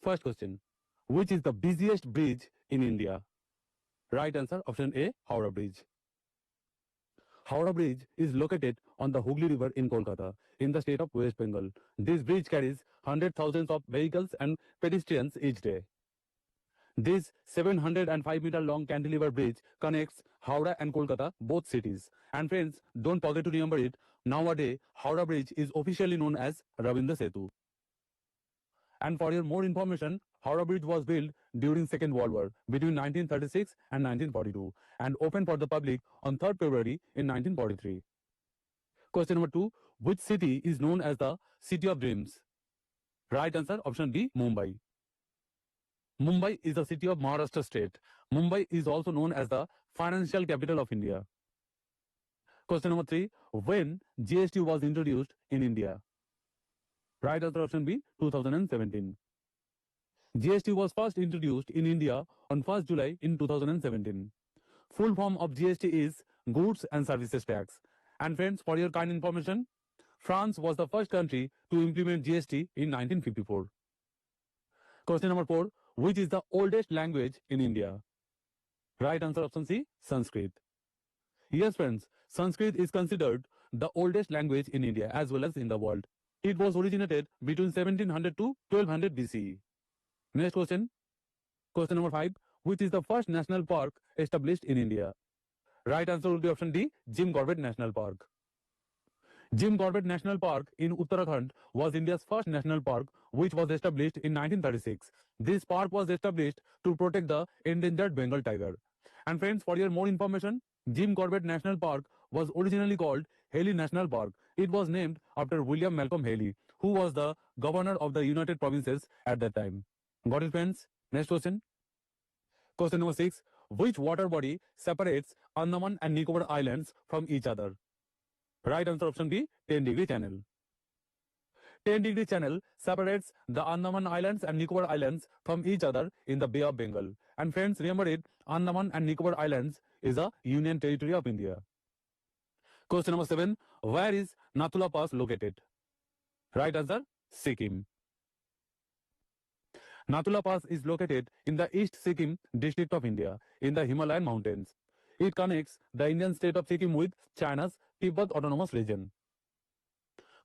First question. Which is the busiest bridge in India? Right answer, option A, Howrah Bridge. Howrah Bridge is located on the Hooghly River in Kolkata, in the state of West Bengal. This bridge carries hundreds of thousands of vehicles and pedestrians each day. This 705-meter long cantilever bridge connects Howrah and Kolkata, both cities. And friends, don't forget to remember it. Nowadays, Howrah Bridge is officially known as Rabindra Setu. And for your more information, Howrah Bridge was built during Second World War between 1936 and 1942 and opened for the public on 3rd February in 1943. Question number 2. Which city is known as the City of Dreams? Right answer, option B, Mumbai. Mumbai is the city of Maharashtra state. Mumbai is also known as the financial capital of India. Question number 3. When GST was introduced in India? Right answer, option B, 2017. GST was first introduced in India on 1st July in 2017. Full form of GST is Goods and Services Tax. And friends, for your kind information, France was the first country to implement GST in 1954. Question number 4. Which is the oldest language in India? Right answer, option C, Sanskrit. Yes friends, Sanskrit is considered the oldest language in India as well as in the world. It was originated between 1700 to 1200 BCE. Next question. Question number 5. Which is the first national park established in India? Right answer will be option D, Jim Corbett National Park. Jim Corbett National Park in Uttarakhand was India's first national park, which was established in 1936. This park was established to protect the endangered Bengal tiger. And friends, for your more information, Jim Corbett National Park was originally called Haley National Park. It was named after William Malcolm Haley, who was the governor of the United Provinces at that time. Got it, friends? Next question. Question number 6. Which water body separates Andaman and Nicobar Islands from each other? Right answer, option B, 10-degree channel. 10-degree channel separates the Andaman Islands and Nicobar Islands from each other in the Bay of Bengal. And friends, remember it, Andaman and Nicobar Islands is a union territory of India. Question number 7. Where is Nathula Pass located? Right answer, Sikkim. Nathula Pass is located in the East Sikkim district of India in the Himalayan mountains. It connects the Indian state of Sikkim with China's Tibet Autonomous Region.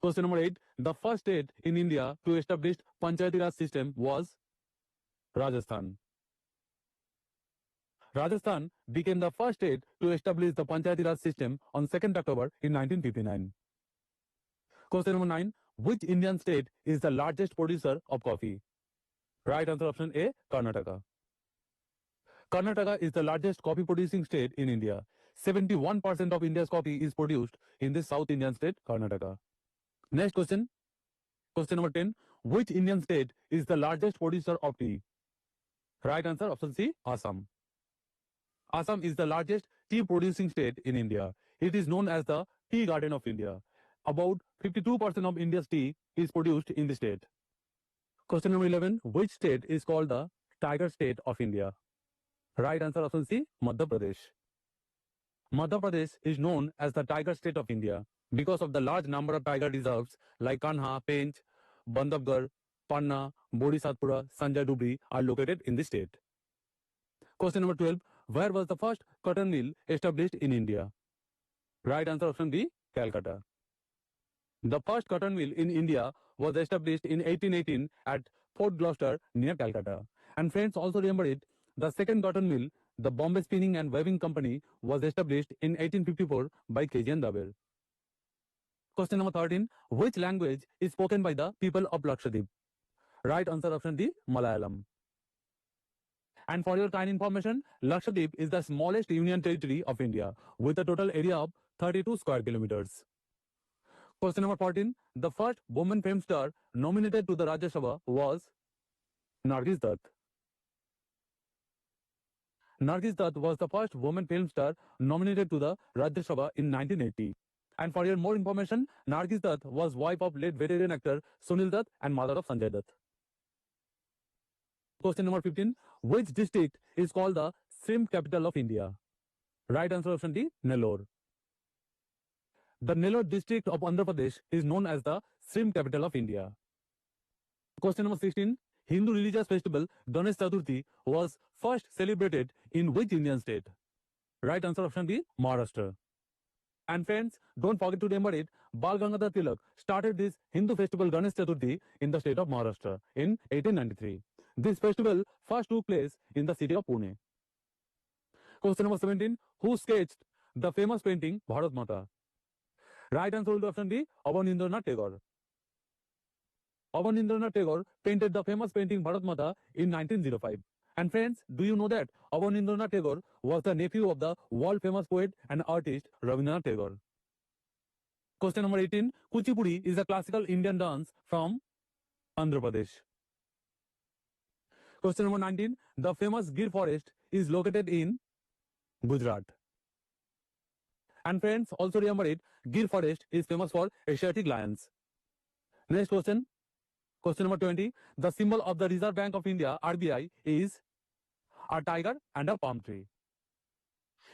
Question number 8. The first state in India to establish Panchayati Raj system was Rajasthan. Rajasthan became the first state to establish the Panchayati Raj system on 2nd October in 1959. Question number 9. Which Indian state is the largest producer of coffee? Right answer, option A, Karnataka. Karnataka is the largest coffee producing state in India. 71% of India's coffee is produced in this South Indian state, Karnataka. Next question. Question number 10. Which Indian state is the largest producer of tea? Right answer, option C, Assam. Assam is the largest tea producing state in India. It is known as the Tea Garden of India. About 52% of India's tea is produced in the state. Question number 11. Which state is called the Tiger State of India? Right answer, option C, Madhya Pradesh. Madhya Pradesh is known as the Tiger State of India because of the large number of tiger reserves like Kanha, Pench, Bandhavgarh, Panna, Bodhisattva, Sanjay Dubri are located in the state. Question number 12. Where was the first cotton mill established in India? Right answer, option D, Calcutta. The first cotton mill in India was established in 1818 at Fort Gloucester near Calcutta. And friends, also remember it, the second cotton mill, the Bombay Spinning and Weaving Company, was established in 1854 by Gyan Daber. Question number 13. Which language is spoken by the people of Lakshadweep? Right answer, option D, Malayalam. And for your kind information, Lakshadweep is the smallest union territory of India with a total area of 32 square kilometers. Question number 14. The first woman film star nominated to the Rajya Sabha was Nargis Dutt. Nargis Dutt was the first woman film star nominated to the Rajya Sabha in 1980. And for your more information, Nargis Dutt was wife of late veteran actor Sunil Dutt and mother of Sanjay Dutt. Question number 15. Which district is called the shrimp capital of India? Right answer, option D, Nellore. The Nellore district of Andhra Pradesh is known as the shrimp capital of India. Question number 16. Hindu religious festival Ganesh Chaturthi was first celebrated in which Indian state? Right answer option B, Maharashtra. And friends, don't forget to remember it, Bal Gangadhar Tilak started this Hindu festival Ganesh Chaturthi in the state of Maharashtra in 1893. This festival first took place in the city of Pune. Question number 17, who sketched the famous painting Bharat Mata? Right answer will be option B, Abanindranath Tagore. Abanindranath Tagore painted the famous painting Bharat Mata in 1905. And friends, do you know that Abanindranath Tagore was the nephew of the world-famous poet and artist Rabindranath Tagore? Question number 18, Kuchipudi is a classical Indian dance from Andhra Pradesh. Question number 19, the famous Gir forest is located in Gujarat. And friends, also remember it, Gir forest is famous for Asiatic lions. Next question. Question number 20. The symbol of the Reserve Bank of India, RBI, is a tiger and a palm tree.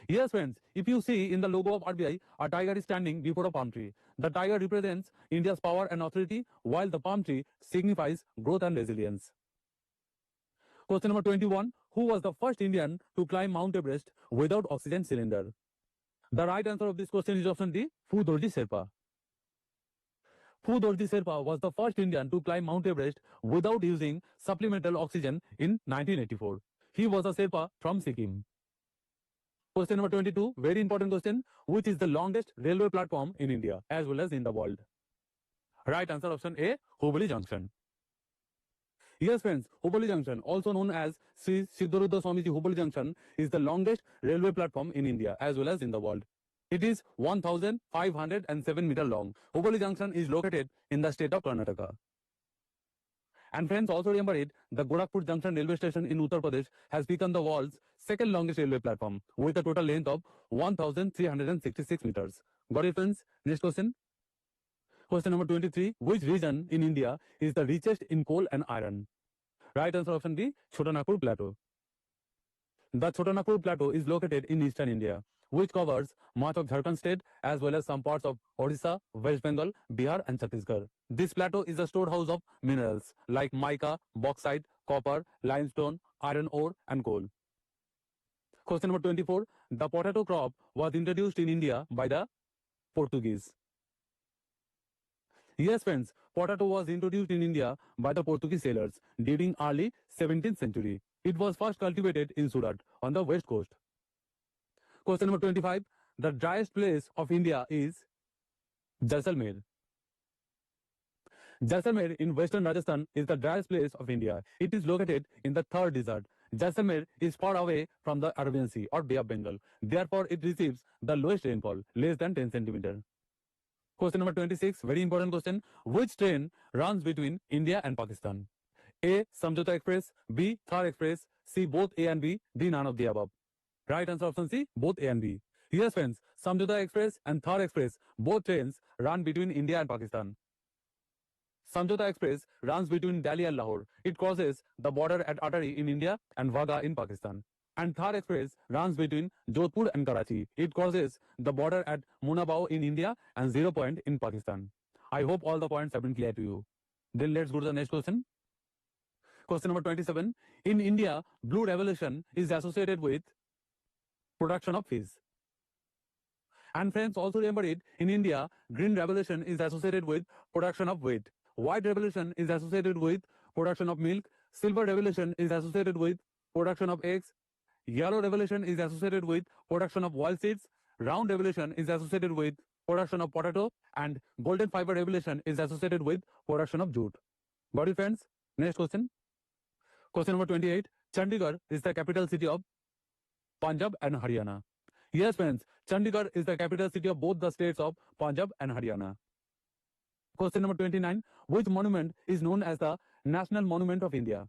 Yes, friends, if you see in the logo of RBI, a tiger is standing before a palm tree. The tiger represents India's power and authority, while the palm tree signifies growth and resilience. Question number 21. Who was the first Indian to climb Mount Everest without oxygen cylinder? The right answer of this question is option D, Phu Dorji Sherpa. Phu Dorji Sherpa was the first Indian to climb Mount Everest without using supplemental oxygen in 1984. He was a Sherpa from Sikkim. Question number 22, very important question. Which is the longest railway platform in India as well as in the world? Right answer option A, Hubballi Junction. Yes, friends, Hubballi Junction, also known as Sri Siddharudha Swamiji Hubballi Junction, is the longest railway platform in India as well as in the world. It is 1,507 meter long. Hubballi Junction is located in the state of Karnataka. And friends, also remember it, the Gorakhpur Junction railway station in Uttar Pradesh has become the world's second longest railway platform with a total length of 1,366 meters. Got it, friends? Next question. Question number 23. Which region in India is the richest in coal and iron? Right answer option D, Chota Nagpur Plateau. The Chota Nagpur Plateau is located in eastern India, which covers much of Jharkhand state as well as some parts of Odisha, West Bengal, Bihar and Chhattisgarh. This plateau is a storehouse of minerals like mica, bauxite, copper, limestone, iron ore and coal. Question number 24. The potato crop was introduced in India by the Portuguese. Yes, friends, potato was introduced in India by the Portuguese sailors during early 17th century. It was first cultivated in Surat on the west coast. Question number 25. The driest place of India is Jaisalmer. Jaisalmer in western Rajasthan is the driest place of India. It is located in the third desert. Jaisalmer is far away from the Arabian Sea or Bay of Bengal. Therefore, it receives the lowest rainfall, less than 10 centimeter. Question number 26, very important question. Which train runs between India and Pakistan? A. Samjhauta Express, B. Thar Express, C. Both A and B, D. None of the above. Right answer option C, both A and B. Yes, friends, Samjhauta Express and Thar Express, both trains run between India and Pakistan. Samjhauta Express runs between Delhi and Lahore. It crosses the border at Atari in India and Wagah in Pakistan. And Thar Express runs between Jodhpur and Karachi. It crosses the border at Munabao in India and 0 Point in Pakistan. I hope all the points have been clear to you. Then let's go to the next question. Question number 27. In India, Blue Revolution is associated with production of fish. And friends, also remember it, in India, Green Revolution is associated with production of wheat. White Revolution is associated with production of milk. Silver Revolution is associated with production of eggs. Yellow Revolution is associated with production of oil seeds. Round Revolution is associated with production of potato. And Golden Fiber Revolution is associated with production of jute. Got it, friends? Next question. Question number 28. Chandigarh is the capital city of Punjab and Haryana. Yes, friends, Chandigarh is the capital city of both the states of Punjab and Haryana. Question number 29. Which monument is known as the National Monument of India?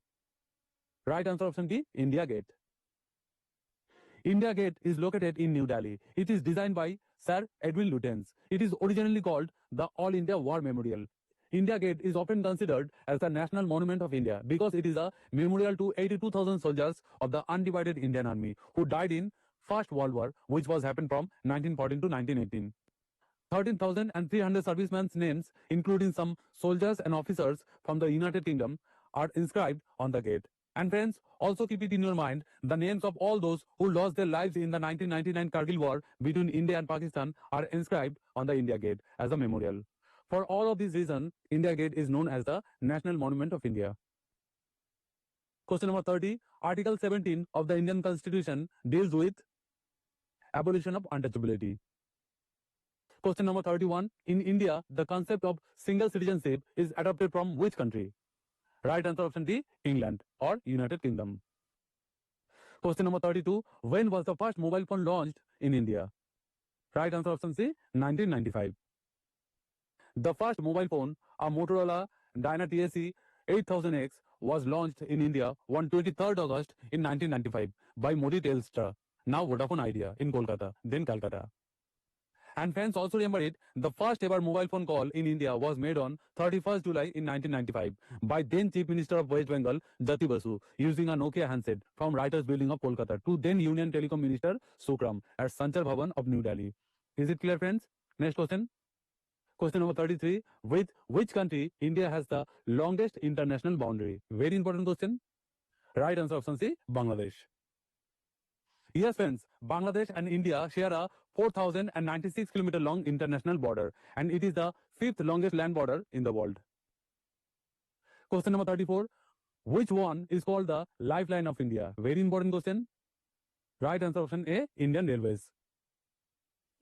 Right answer option D, India Gate. India Gate is located in New Delhi. It is designed by Sir Edwin Lutyens. It is originally called the All India War Memorial. India Gate is often considered as the National Monument of India because it is a memorial to 82,000 soldiers of the undivided Indian Army who died in First World War, which was happened from 1914 to 1918. 13,300 servicemen's names, including some soldiers and officers from the United Kingdom, are inscribed on the gate. And friends, also keep it in your mind, the names of all those who lost their lives in the 1999 Kargil war between India and Pakistan are inscribed on the India Gate as a memorial. For all of these reasons, India Gate is known as the National Monument of India. Question number 30. Article 17 of the Indian Constitution deals with abolition of untouchability. Question number 31. In India, the concept of single citizenship is adopted from which country? Right answer option D, England or United Kingdom. Question number 32. When was the first mobile phone launched in India? Right answer option C, 1995. The first mobile phone, a Motorola Dyna TSC 8000X, was launched in India on 23rd August in 1995 by Modi Telstra, now Vodafone Idea, in Kolkata, then Calcutta. And fans also remember it, the first ever mobile phone call in India was made on 31st July in 1995 by then Chief Minister of West Bengal, Jati Basu, using a Nokia handset from Writers Building of Kolkata to then Union Telecom Minister Sukram at Sanchar Bhavan of New Delhi. Is it clear, friends? Next question. Question number 33. With which country India has the longest international boundary? Very important question. Right answer option C, Bangladesh. Yes, friends, Bangladesh and India share a 4,096 km long international border, and it is the fifth longest land border in the world. Question number 34. Which one is called the lifeline of India? Very important question. Right answer option A, Indian Railways.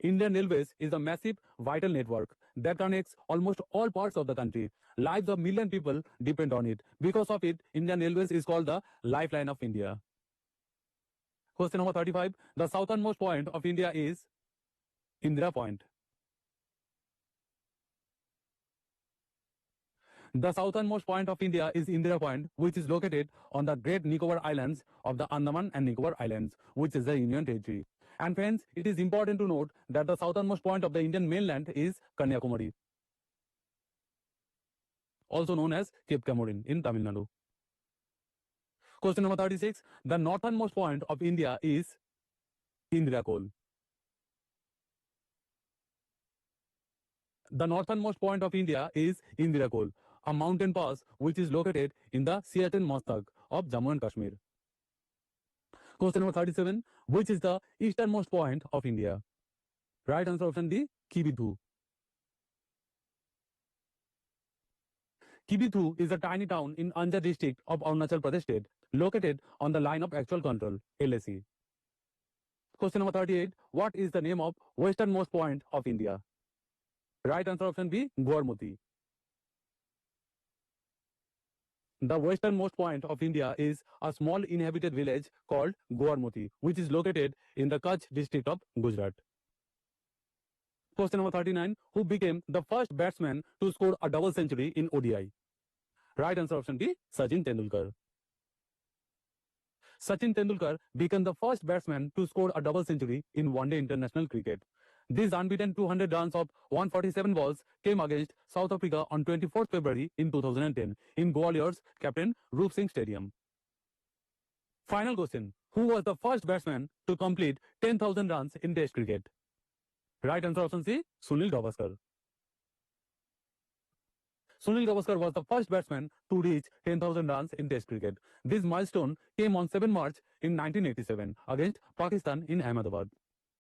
Indian Railways is a massive vital network that connects almost all parts of the country. Lives of million people depend on it. Because of it, Indian Railways is called the lifeline of India. Question number 35. The southernmost point of India is Indira Point. The southernmost point of India is Indira Point, which is located on the Great Nicobar Islands of the Andaman and Nicobar Islands, which is the Union Territory. And friends, it is important to note that the southernmost point of the Indian mainland is Kanyakumari, also known as Cape Comorin in Tamil Nadu. Question number 36. The northernmost point of India is Indira Col. The northernmost point of India is Indira Col, a mountain pass which is located in the Siachen Mastag of Jammu and Kashmir. Question number 37. Which is the easternmost point of India? Right answer option D, Kibithu. Kibithu is a tiny town in Anja district of Arunachal Pradesh state, located on the line of actual control, LAC. Question number 38. What is the name of westernmost point of India? Right answer option B, Gormati. The westernmost point of India is a small inhabited village called Gormati, which is located in the Kutch district of Gujarat. Question number 39. Who became the first batsman to score a double century in ODI? Right answer option D, Sachin Tendulkar. Sachin Tendulkar became the first batsman to score a double century in one-day international cricket. These unbeaten 200 runs of 147 balls came against South Africa on 24th February in 2010 in Gwalior's Captain Roop Singh Stadium. Final question. Who was the first batsman to complete 10,000 runs in Test cricket? Right answer option C, Sunil Gavaskar. Sunil Gavaskar was the first batsman to reach 10,000 runs in Test cricket. This milestone came on 7 March in 1987 against Pakistan in Ahmedabad.